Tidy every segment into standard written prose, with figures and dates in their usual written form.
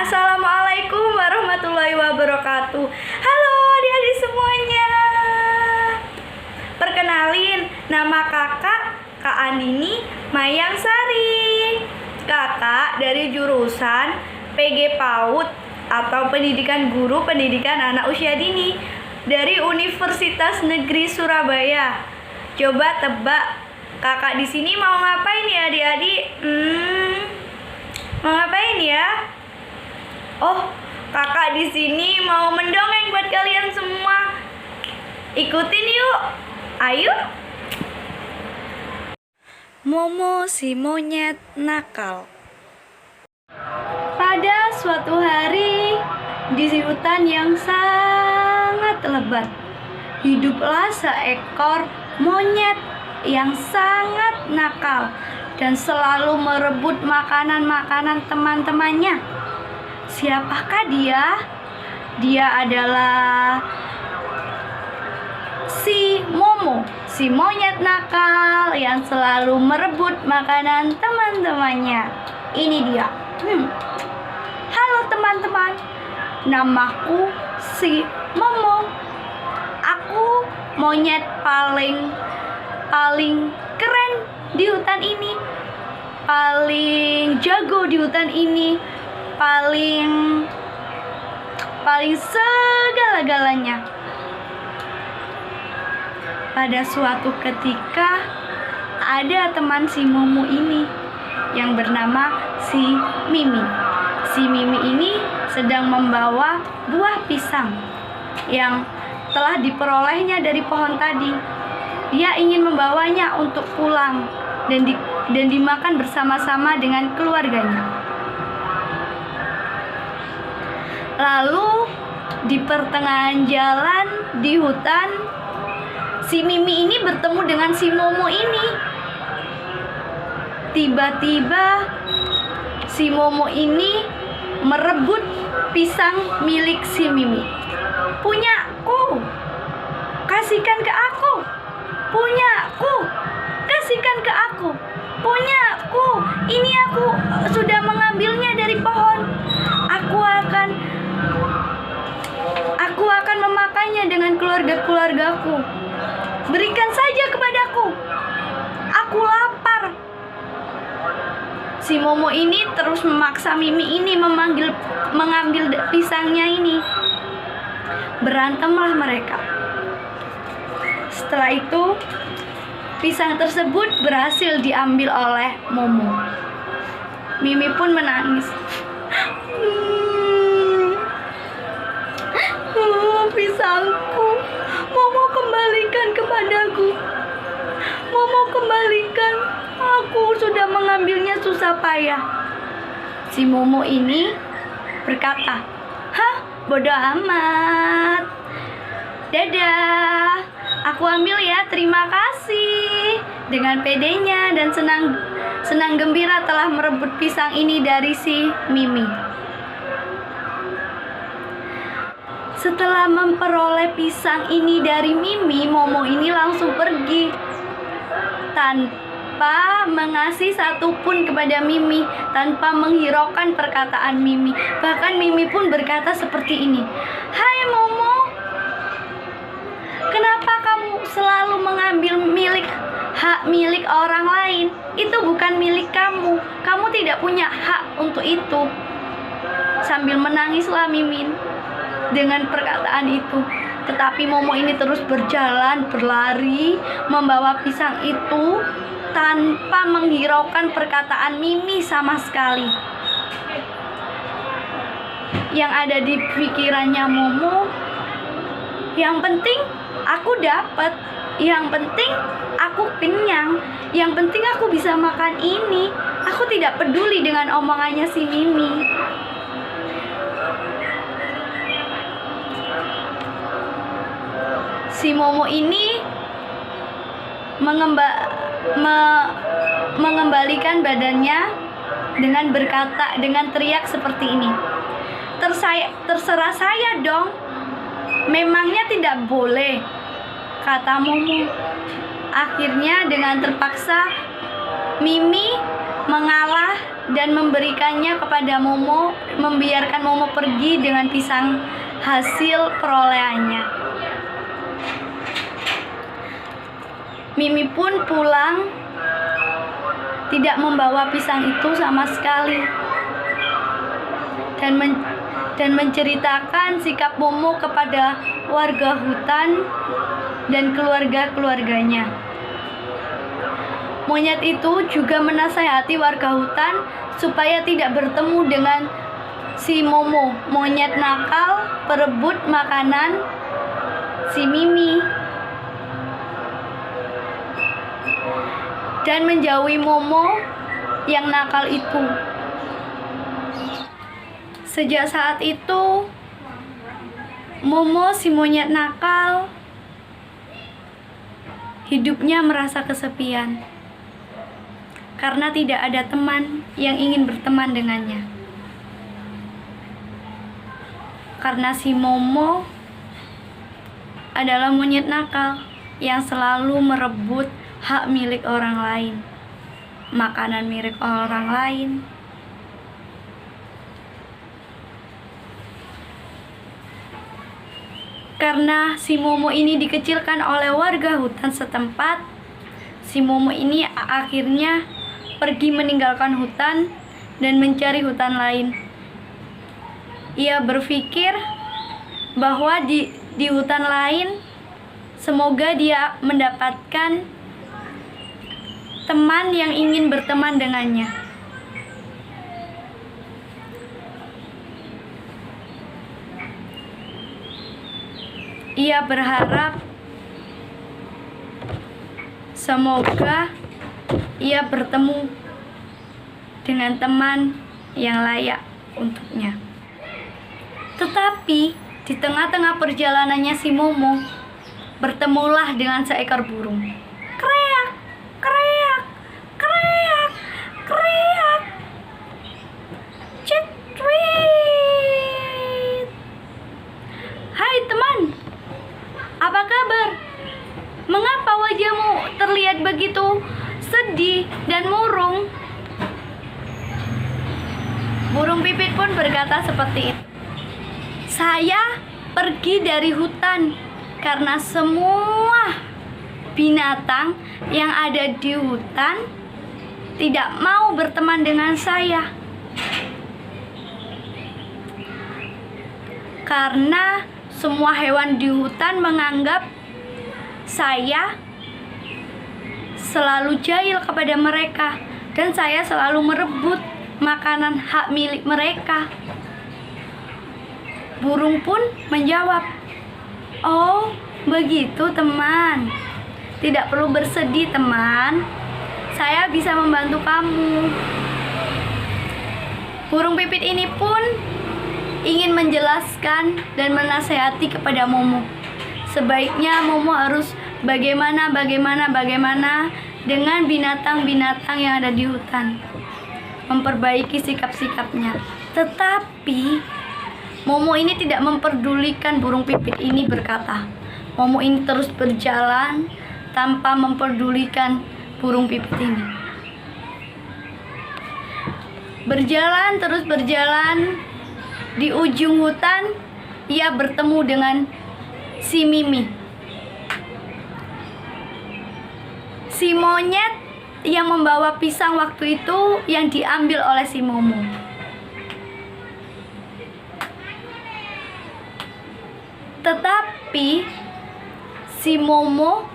Assalamualaikum warahmatullahi wabarakatuh. Halo adik-adik semuanya. Perkenalin, nama kakak Kak Andini Mayang Sari. Kakak dari jurusan PG PAUD atau Pendidikan Guru Pendidikan Anak Usia Dini dari Universitas Negeri Surabaya. Coba tebak, kakak di sini mau ngapain ya adik-adik? Mau ngapain ya? Oh, kakak di sini mau mendongeng buat kalian semua. Ikutin yuk. Ayo. Momo si monyet nakal. Pada suatu hari di hutan yang sangat lebat, hiduplah seekor monyet yang sangat nakal dan selalu merebut makanan-makanan teman-temannya. Siapakah dia? Dia adalah si Momo, si monyet nakal yang selalu merebut makanan teman-temannya. Ini dia. Halo teman-teman, namaku si Momo. Aku monyet paling keren di hutan ini, paling jago di hutan ini, paling segala-galanya. Pada suatu ketika ada teman si Momo ini yang bernama si Mimi. Si Mimi ini sedang membawa buah pisang yang telah diperolehnya dari pohon tadi. Dia ingin membawanya untuk pulang dan dimakan bersama-sama dengan keluarganya. Lalu di pertengahan jalan di hutan, si Mimi ini bertemu dengan si Momo ini. Tiba-tiba si Momo ini merebut pisang milik si Mimi. Punyaku, kasihkan ke aku. Punyaku, kasihkan ke aku. Punyaku, ini aku sudah mengambilnya dari pohon. Aku akan memakannya dengan keluarga-keluargaku. Berikan saja kepadaku. Aku lapar. Si Momo ini terus memaksa Mimi ini mengambil pisangnya ini. Berantemlah mereka. Setelah itu, pisang tersebut berhasil diambil oleh Momo. Mimi pun menangis. Pisangku, Momo kembalikan kepadaku. Momo kembalikan, aku sudah mengambilnya susah payah. Si Momo ini berkata, "Hah, bodoh amat. Dadah, aku ambil ya, terima kasih." Dengan pedenya dan senang gembira telah merebut pisang ini dari si Mimi. Setelah memperoleh pisang ini dari Mimi, Momo ini langsung pergi tanpa mengasih satupun kepada Mimi, tanpa menghiraukan perkataan Mimi. Bahkan Mimi pun berkata seperti ini, "Hai Momo, kenapa kamu selalu mengambil hak milik orang lain? Itu bukan milik kamu. Kamu tidak punya hak untuk itu." Sambil menangislah Mimin dengan perkataan itu. Tetapi Momo ini terus berlari, membawa pisang itu tanpa menghiraukan perkataan Mimi sama sekali. Yang ada di pikirannya Momo, yang penting aku dapat, yang penting aku kenyang, yang penting aku bisa makan ini. Aku tidak peduli dengan omongannya si Mimi. Si Momo ini mengembalikan badannya dengan berkata, dengan teriak seperti ini, "Terserah saya dong. Memangnya tidak boleh?" kata Momo. Akhirnya dengan terpaksa Mimi mengalah dan memberikannya kepada Momo, membiarkan Momo pergi dengan pisang hasil perolehannya. Mimi pun pulang tidak membawa pisang itu sama sekali, dan menceritakan sikap Momo kepada warga hutan dan keluarga-keluarganya. Monyet itu juga menasihati warga hutan supaya tidak bertemu dengan si Momo, monyet nakal perebut makanan si Mimi, dan menjauhi Momo yang nakal itu. Sejak saat itu, Momo si monyet nakal hidupnya merasa kesepian karena tidak ada teman yang ingin berteman dengannya. Karena si Momo adalah monyet nakal yang selalu merebut hak milik orang lain, makanan milik orang lain. Karena si Momo ini dikecilkan oleh warga hutan setempat, si Momo ini akhirnya pergi meninggalkan hutan dan mencari hutan lain. Ia berpikir bahwa di hutan lain semoga dia mendapatkan teman yang ingin berteman dengannya. Ia berharap semoga ia bertemu dengan teman yang layak untuknya. Tetapi di tengah-tengah perjalanannya si Momo bertemulah dengan seekor burung. Kreak, kreak, kreak, kreak. Cetweet. Hai teman, apa kabar? Mengapa wajahmu terlihat begitu sedih dan murung? Burung pipit pun berkata seperti itu. Saya pergi dari hutan karena semua binatang yang ada di hutan tidak mau berteman dengan saya. Karena semua hewan di hutan menganggap saya selalu jahil kepada mereka dan saya selalu merebut makanan hak milik mereka. Burung pun menjawab, "Oh, begitu teman. Tidak perlu bersedih teman. Saya bisa membantu kamu." Burung pipit ini pun ingin menjelaskan dan menasehati kepada Momo. Sebaiknya Momo harus bagaimana dengan binatang-binatang yang ada di hutan, memperbaiki sikap-sikapnya. Tetapi Momo ini tidak memperdulikan burung pipit ini berkata. Momo ini terus berjalan tanpa memperdulikan burung pipit ini. Berjalan, di ujung hutan ia bertemu dengan si Mimi, si monyet yang membawa pisang waktu itu yang diambil oleh si Momo. Tetapi si Momo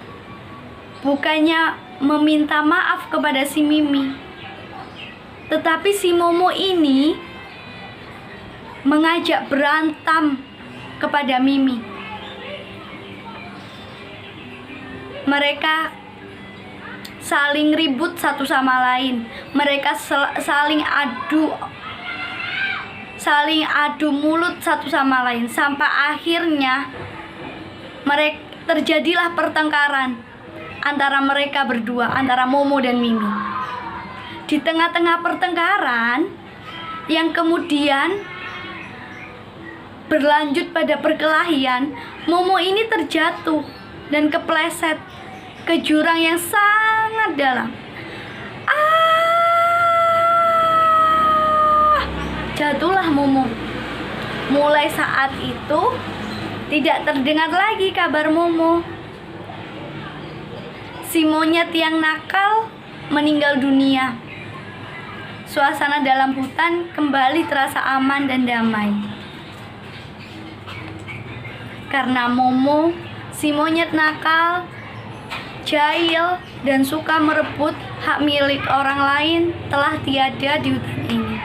bukannya meminta maaf kepada si Mimi, tetapi si Momo ini mengajak berantem kepada Mimi. Mereka saling ribut satu sama lain. Mereka saling adu mulut satu sama lain sampai akhirnya terjadilah pertengkaran antara mereka berdua, antara Momo dan Mimi. Di tengah-tengah pertengkaran yang kemudian berlanjut pada perkelahian, Momo ini terjatuh dan kepleset ke jurang yang sangat dalam. Jatuhlah Momo. Mulai saat itu tidak terdengar lagi kabar Momo. Si monyet yang nakal meninggal dunia. Suasana dalam hutan kembali terasa aman dan damai. Karena Momo, si monyet nakal, jahil, dan suka merebut hak milik orang lain telah tiada di hutan ini.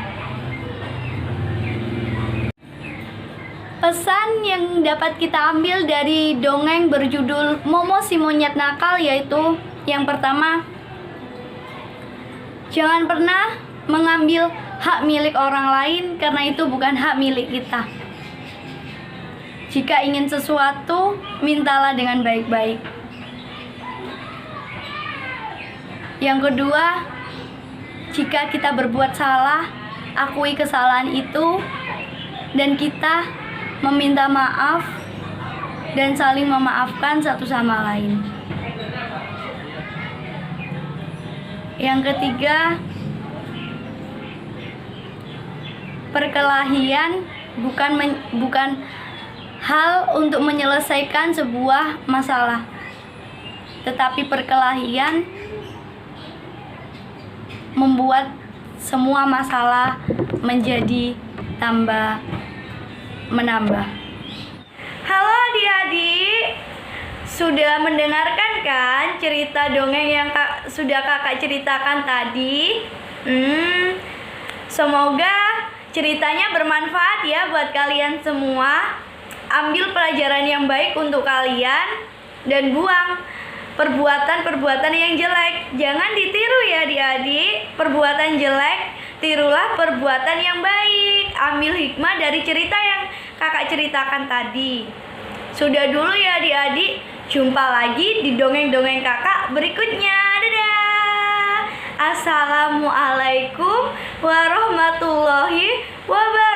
Pesan yang dapat kita ambil dari dongeng berjudul Momo si monyet nakal yaitu yang pertama, jangan pernah mengambil hak milik orang lain karena itu bukan hak milik kita. Jika ingin sesuatu, mintalah dengan baik-baik. Yang kedua, jika kita berbuat salah, akui kesalahan itu dan kita meminta maaf dan saling memaafkan satu sama lain. Yang ketiga, perkelahian bukan hal untuk menyelesaikan sebuah masalah, tetapi perkelahian membuat semua masalah menjadi menambah. Halo adik-adik, sudah mendengarkan kan cerita dongeng yang sudah kakak ceritakan tadi? Semoga ceritanya bermanfaat ya buat kalian semua. Ambil pelajaran yang baik untuk kalian dan buang perbuatan-perbuatan yang jelek. Jangan ditiru ya adik-adik. Perbuatan jelek, tirulah perbuatan yang baik. Ambil hikmah dari cerita yang kakak ceritakan tadi. Sudah dulu ya adik-adik. Jumpa lagi di dongeng-dongeng kakak berikutnya. Dadah. Assalamualaikum warahmatullahi wabarakatuh.